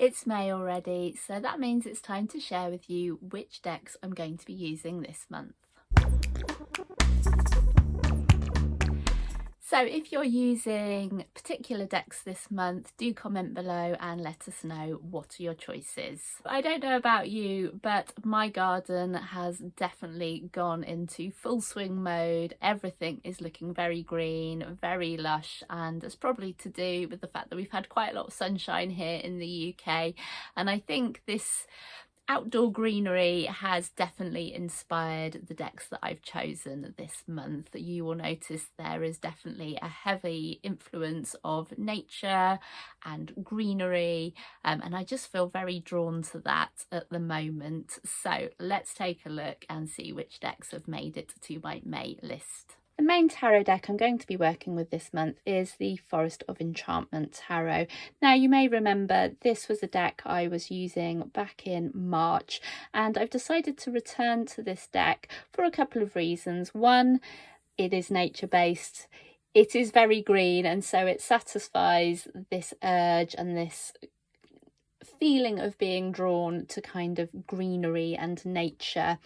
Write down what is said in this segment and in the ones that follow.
It's May already, so that means it's time to share with you which decks I'm going to be using this month. So if you're using particular decks this month, do comment below and let us know what are your choices. I don't know about you, but my garden has definitely gone into full swing mode. Everything is looking very green, very lush, and it's probably to do with the fact that we've had quite a lot of sunshine here in the UK. And I think this outdoor greenery has definitely inspired the decks that I've chosen this month. You will notice there is definitely a heavy influence of nature and greenery, and I just feel very drawn to that at the moment. So let's take a look and see which decks have made it to my May list. The main tarot deck I'm going to be working with this month is the Forest of Enchantment Tarot. Now, you may remember this was a deck I was using back in March, and I've decided to return to this deck for a couple of reasons. One, it is nature-based. It is very green, and so it satisfies this urge and this feeling of being drawn to kind of greenery and nature.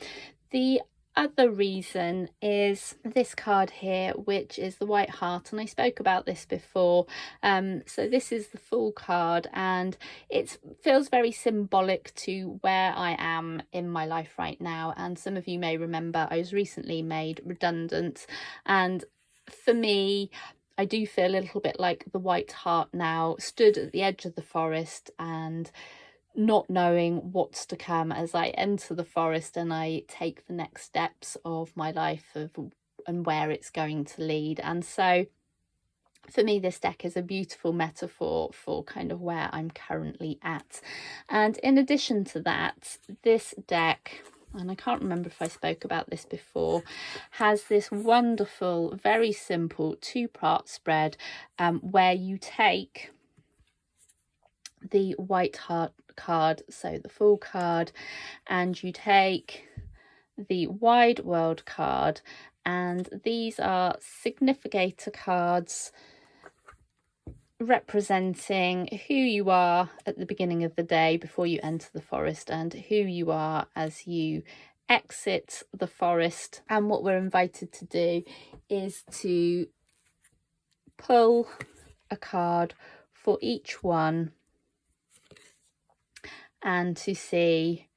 The other reason is this card here, which is the White Heart, and I spoke about this before. So this is the full card, and it feels very symbolic to where I am in my life right now. And some of you may remember I was recently made redundant, and for me, I do feel a little bit like the White Heart now, stood at the edge of the forest and not knowing what's to come as I enter the forest and I take the next steps of my life and where it's going to lead. And so for me, this deck is a beautiful metaphor for kind of where I'm currently at. And in addition to that, this deck, and I can't remember if I spoke about this before, has this wonderful, very simple two-part spread where you take the White Heart card, so the full card, and you take the Wide World card, and these are significator cards representing who you are at the beginning of the day before you enter the forest and who you are as you exit the forest. And what we're invited to do is to pull a card for each one and to see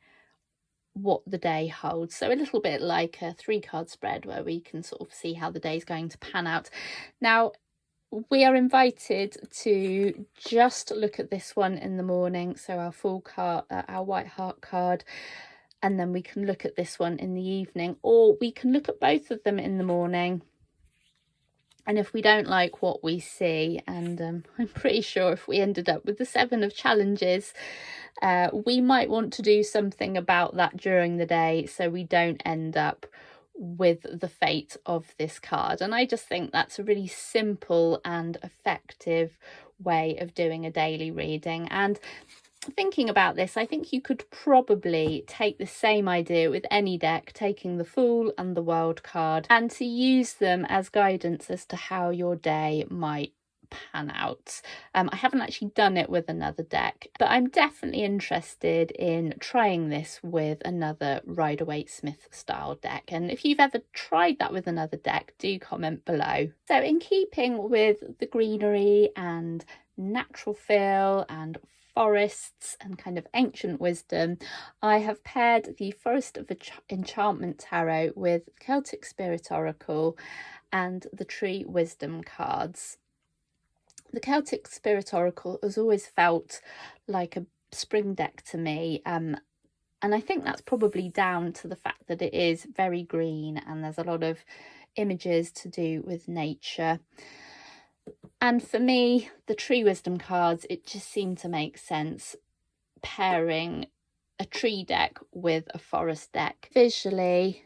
what the day holds. So a little bit like a 3-card spread where we can sort of see how the day is going to pan out. Now, we are invited to just look at this one in the morning, so our full card, our White Heart card, and then we can look at this one in the evening, or we can look at both of them in the morning. And if we don't like what we see, and I'm pretty sure if we ended up with the 7 of Challenges, we might want to do something about that during the day so we don't end up with the fate of this card. And I just think that's a really simple and effective way of doing a daily reading. And thinking about this, I think you could probably take the same idea with any deck, taking the Fool and the World card, and to use them as guidance as to how your day might pan out. I haven't actually done it with another deck, but I'm definitely interested in trying this with another Rider-Waite-Smith style deck. And if you've ever tried that with another deck, do comment below. So in keeping with the greenery and natural feel and forests and kind of ancient wisdom, I have paired the Forest of Enchantment Tarot with Celtic Spirit Oracle and the Tree Wisdom cards. The Celtic Spirit Oracle has always felt like a spring deck to me, and I think that's probably down to the fact that it is very green and there's a lot of images to do with nature. And for me, the Tree Wisdom cards, it just seemed to make sense pairing a tree deck with a forest deck. Visually,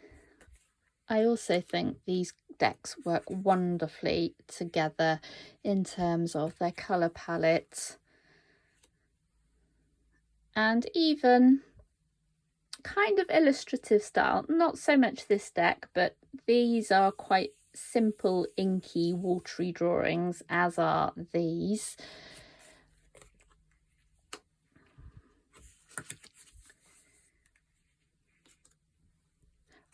I also think these decks work wonderfully together in terms of their colour palette and even kind of illustrative style. Not so much this deck, but these are quite simple, inky, watery drawings, as are these.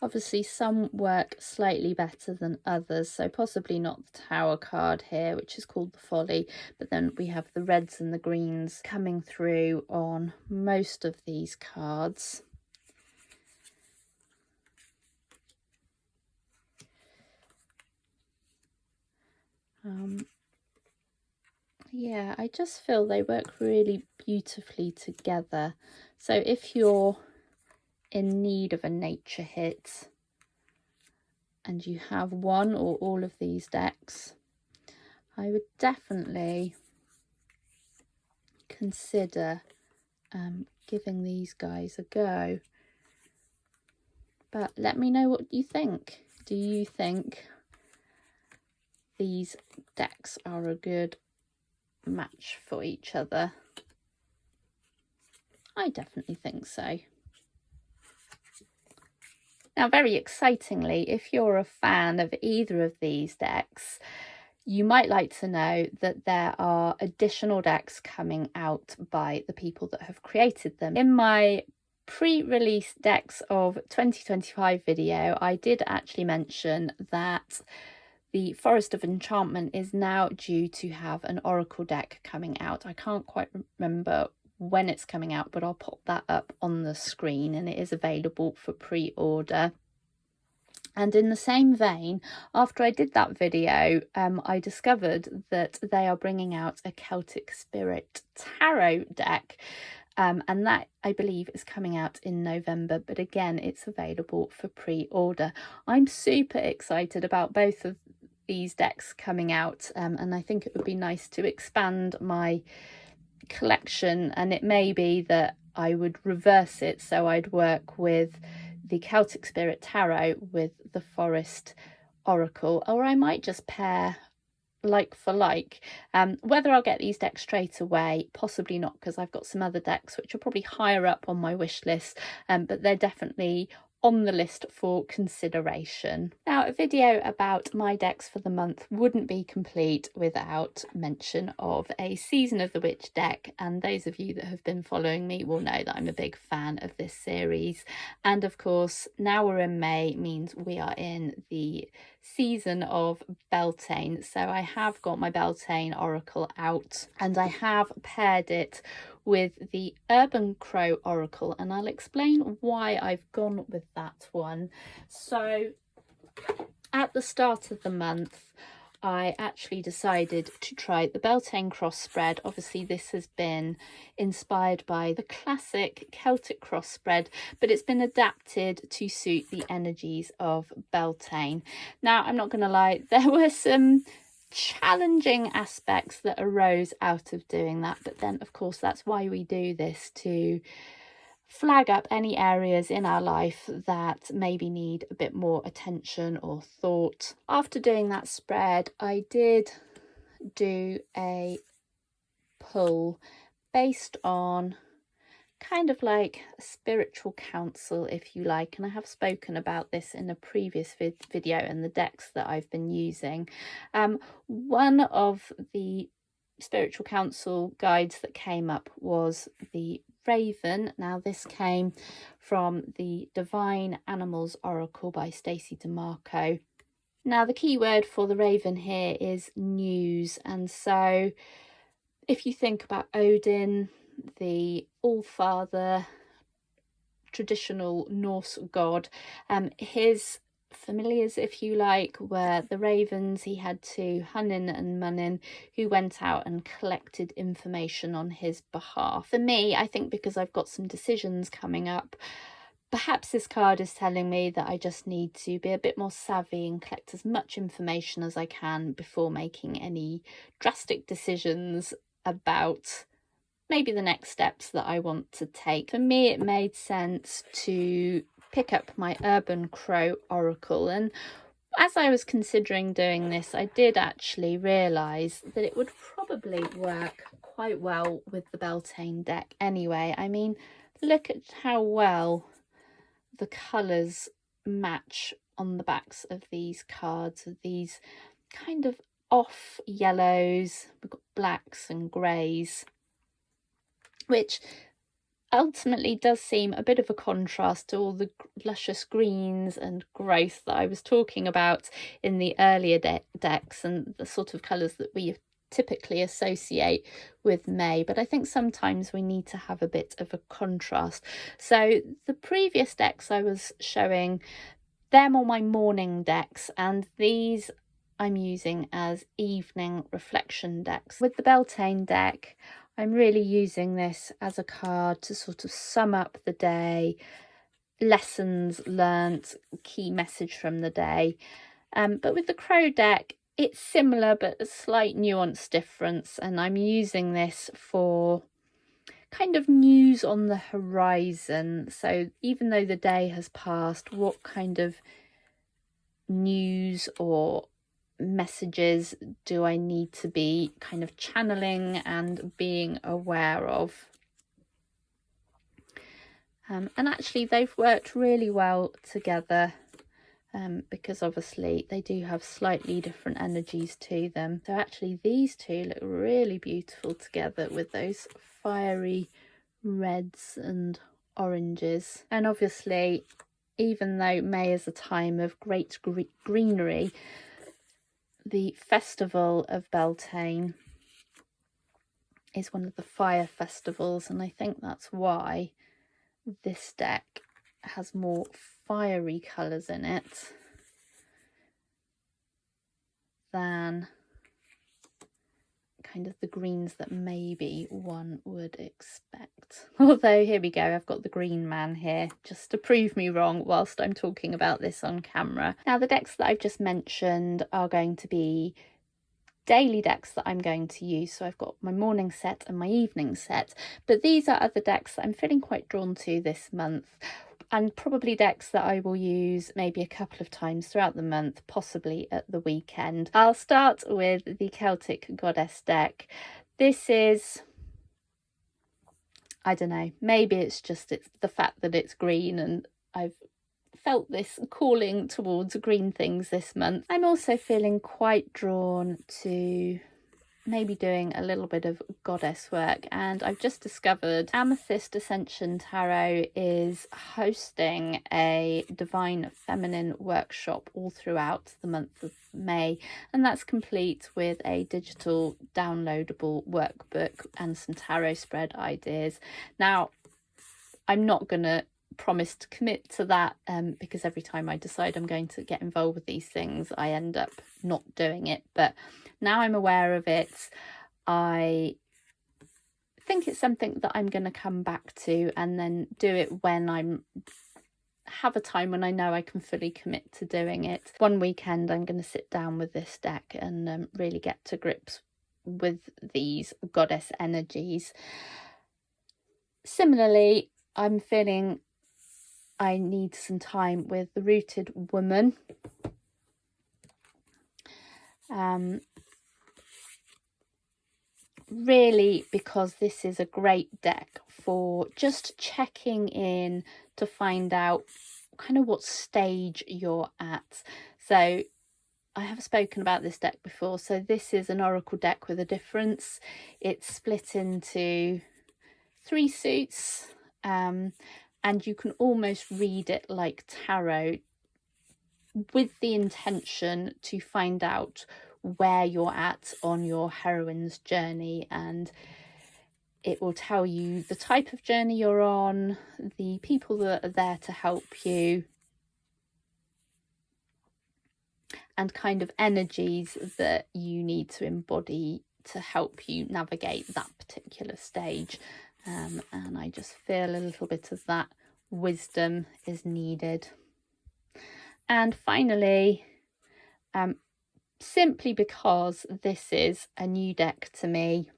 Obviously some work slightly better than others, so possibly not the Tower card here, which is called the Folly, but then we have the reds and the greens coming through on most of these cards. Yeah, I just feel they work really beautifully together. So if you're in need of a nature hit and you have one or all of these decks, I would definitely consider giving these guys a go. But let me know what you think. Do you think these decks are a good match for each other? I definitely think so. Now, very excitingly, if you're a fan of either of these decks, you might like to know that there are additional decks coming out by the people that have created them. In my pre-release decks of 2025 video, I did actually mention that the Forest of Enchantment is now due to have an Oracle deck coming out. I can't quite remember when it's coming out, but I'll pop that up on the screen, and it is available for pre-order. And in the same vein, after I did that video, I discovered that they are bringing out a Celtic Spirit Tarot deck. And that, I believe, is coming out in November, but again, it's available for pre-order. I'm super excited about both of these decks coming out, and I think it would be nice to expand my collection, and it may be that I would reverse it, so I'd work with the Celtic Spirit Tarot with the Forest Oracle, or I might just pair like for like. Whether I'll get these decks straight away, possibly not, because I've got some other decks which are probably higher up on my wish list, but they're definitely on the list for consideration. Now, a video about my decks for the month wouldn't be complete without mention of a Season of the Witch deck, and those of you that have been following me will know that I'm a big fan of this series. And of course, now we're in May means we are in the season of Beltane, so I have got my Beltane Oracle out, and I have paired it with the Urban Crow Oracle, and I'll explain why I've gone with that one. So at the start of the month, I actually decided to try the Beltane cross spread. Obviously, this has been inspired by the classic Celtic cross spread, but it's been adapted to suit the energies of Beltane. Now, I'm not going to lie, there were some challenging aspects that arose out of doing that, but then of course that's why we do this, to flag up any areas in our life that maybe need a bit more attention or thought. After doing that spread, I did do a pull based on kind of like a spiritual counsel, if you like, and I have spoken about this in a previous video and the decks that I've been using. One of the spiritual counsel guides that came up was the Raven. Now, this came from the Divine Animals Oracle by Stacey DeMarco. Now, the key word for the Raven here is news, and so if you think about Odin, the All-Father, traditional Norse god, his familiars, if you like, were the ravens. He had two, Hunnin and Munnin, who went out and collected information on his behalf. For me, I think because I've got some decisions coming up, perhaps this card is telling me that I just need to be a bit more savvy and collect as much information as I can before making any drastic decisions about maybe the next steps that I want to take. For me, it made sense to pick up my Urban Crow Oracle, and as I was considering doing this, I did actually realise that it would probably work quite well with the Beltane deck anyway. I mean, look at how well the colours match on the backs of these cards, these kind of off yellows. We've got blacks and greys, which ultimately does seem a bit of a contrast to all the luscious greens and growth that I was talking about in the earlier decks and the sort of colours that we typically associate with May, but I think sometimes we need to have a bit of a contrast. So the previous decks I was showing, them are my morning decks, and these I'm using as evening reflection decks. With the Beltane deck, I'm really using this as a card to sort of sum up the day, lessons learnt, key message from the day. But with the Crow deck, it's similar but a slight nuance difference, and I'm using this for kind of news on the horizon. So even though the day has passed, what kind of news or messages do I need to be kind of channeling and being aware of? And actually they've worked really well together, because obviously they do have slightly different energies to them. So actually these two look really beautiful together with those fiery reds and oranges. And obviously, even though May is a time of great greenery, the Festival of Beltane is one of the fire festivals, and I think that's why this deck has more fiery colours in it than kind of the greens that maybe one would expect. Although here we go, I've got the green man here just to prove me wrong whilst I'm talking about this on camera. Now the decks that I've just mentioned are going to be daily decks that I'm going to use. So I've got my morning set and my evening set, but these are other decks that I'm feeling quite drawn to this month, and probably decks that I will use maybe a couple of times throughout the month, possibly at the weekend. I'll start with the Celtic Goddess deck. This is, I don't know, maybe it's the fact that it's green, and I've felt this calling towards green things this month. I'm also feeling quite drawn to maybe doing a little bit of goddess work, and I've just discovered Amethyst Ascension Tarot is hosting a Divine Feminine workshop all throughout the month of May, and that's complete with a digital downloadable workbook and some tarot spread ideas. Now I'm not gonna promise to commit to that, because every time I decide I'm going to get involved with these things I end up not doing it, but now I'm aware of it, I think it's something that I'm going to come back to and then do it when I'm have a time when I know I can fully commit to doing it. One weekend I'm going to sit down with this deck and really get to grips with these goddess energies. Similarly, I'm feeling I need some time with the Rooted Woman. Really, because this is a great deck for just checking in to find out kind of what stage you're at. So I have spoken about this deck before. So this is an oracle deck with a difference. It's split into 3 suits, and you can almost read it like tarot, with the intention to find out where you're at on your heroine's journey, and it will tell you the type of journey you're on, the people that are there to help you, and kind of energies that you need to embody to help you navigate that particular stage. And I just feel a little bit of that wisdom is needed. And finally, simply because this is a new deck to me,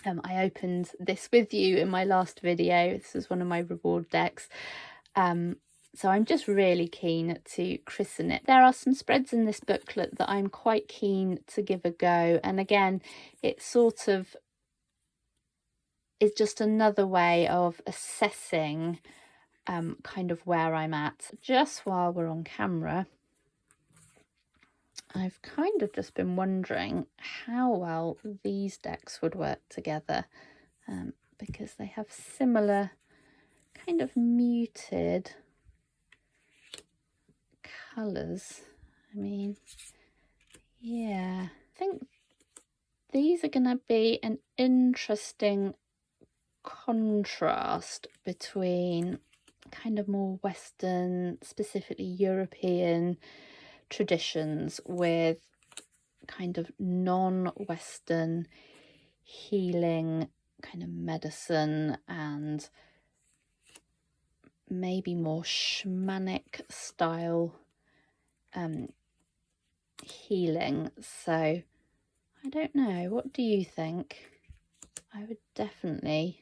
I opened this with you in my last video. This is one of my reward decks. So I'm just really keen to christen it. There are some spreads in this booklet that I'm quite keen to give a go. And again, it sort of is just another way of assessing kind of where I'm at. Just while we're on camera, I've kind of just been wondering how well these decks would work together. because they have similar kind of muted colours. I mean, yeah, I think these are going to be an interesting contrast between kind of more Western, specifically European traditions with kind of non-Western healing kind of medicine and maybe more shamanic style healing. So I don't know, what do you think? I would definitely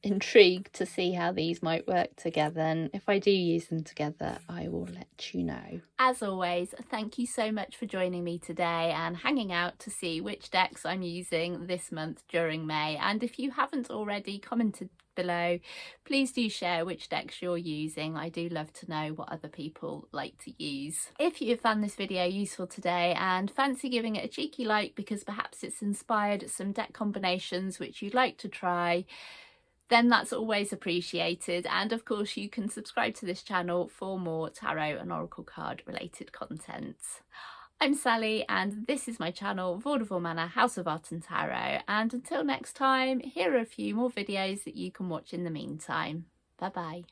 intrigued to see how these might work together, and if I do use them together I will let you know. As always, thank you so much for joining me today and hanging out to see which decks I'm using this month during May, and if you haven't already commented below, please do share which decks you're using. I do love to know what other people like to use. If you have found this video useful today and fancy giving it a cheeky like because perhaps it's inspired some deck combinations which you'd like to try, then that's always appreciated. And of course you can subscribe to this channel for more tarot and oracle card related content. I'm Sally and this is my channel Vaudeville Manor House of Art and Tarot, and until next time, here are a few more videos that you can watch in the meantime. Bye bye.